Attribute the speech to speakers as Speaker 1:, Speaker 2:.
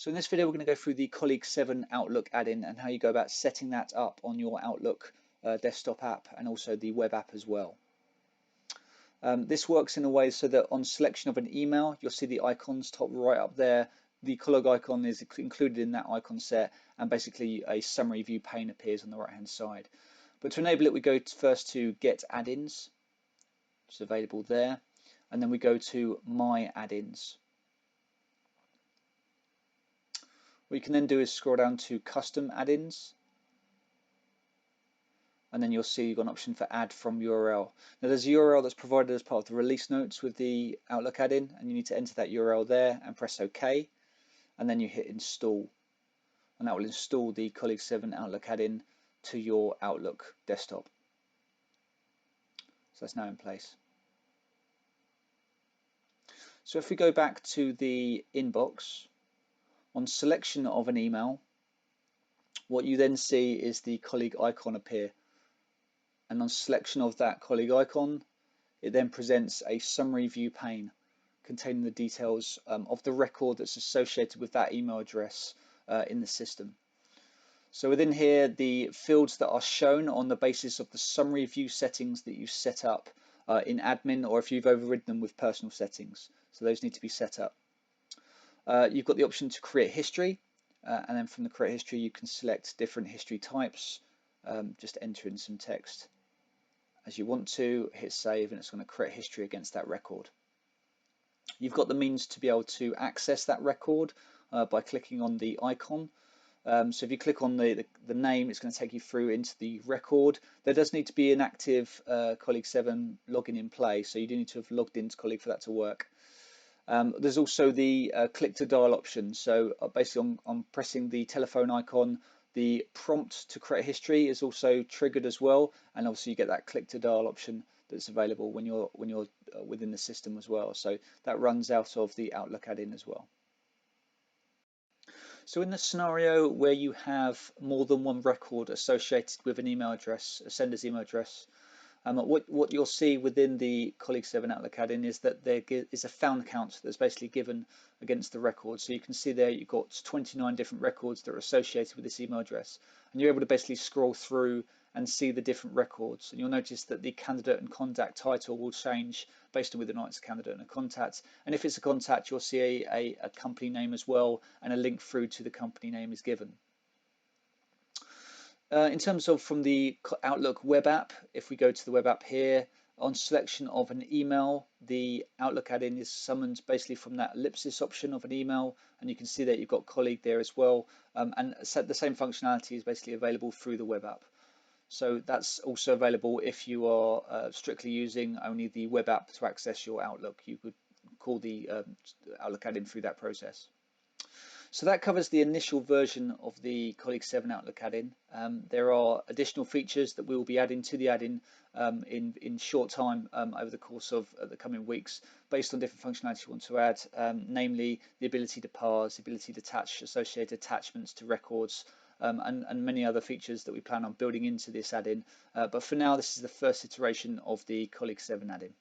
Speaker 1: So in this video, we're going to go through the Colleague 7 Outlook add-in and how you go about setting that up on your Outlook desktop app and also the web app as well. This works in a way so that on selection of an email, you'll see the icons top right up there. The colleague icon is included in that icon set, and basically a summary view pane appears on the right hand side. But to enable it, we go first to Get Add-ins, which is available there, and then we go to My Add-ins. What you can then do is scroll down to Custom Add-ins, and then you'll see you've got an option for Add from URL. Now there's a URL that's provided as part of the release notes with the Outlook add-in, and you need to enter that URL there and press OK, and then you hit Install, and that will install the Colleague 7 Outlook add-in to your Outlook desktop. So that's now in place. So if we go back to the inbox, on selection of an email, what you then see is the colleague icon appear. And on selection of that colleague icon, it then presents a summary view pane containing the details of the record that's associated with that email address in the system. So within here, the fields that are shown on the basis of the summary view settings that you set up in admin, or if you've overridden them with personal settings. So those need to be set up. You've got the option to create history, and then from the create history you can select different history types. Just enter in some text as you want to, hit save, and it's going to create history against that record. You've got the means to be able to access that record by clicking on the icon. So if you click on the name, it's going to take you through into the record. There does need to be an active Colleague 7 login in play, so you do need to have logged into Colleague for that to work. There's also the click to dial option. So basically on pressing the telephone icon, the prompt to create history is also triggered as well, and obviously you get that click to dial option that's available when you're within the system as well. So that runs out of the Outlook add-in as well. So in the scenario where you have more than one record associated with an email address, a sender's email address, what you'll see within the Colleague 7 Outlook add-in is that there is a found count that's basically given against the record. So you can see there you've got 29 different records that are associated with this email address, and you're able to basically scroll through and see the different records. And you'll notice that the candidate and contact title will change based on whether or not it's a candidate and a contact. And if it's a contact, you'll see a company name as well, and a link through to the company name is given. In terms of from the Outlook web app, if we go to the web app here, on selection of an email, the Outlook add-in is summoned basically from that ellipsis option of an email, and you can see that you've got colleague there as well, and the same functionality is basically available through the web app. So that's also available if you are strictly using only the web app to access your Outlook. You could call the Outlook add-in through that process. So that covers the initial version of the Colleague 7 Outlook add-in. There are additional features that we will be adding to the add-in in short time over the course of the coming weeks, based on different functionality you want to add, namely the ability to parse, the ability to attach associated attachments to records, and many other features that we plan on building into this add-in. But for now, this is the first iteration of the Colleague 7 add-in.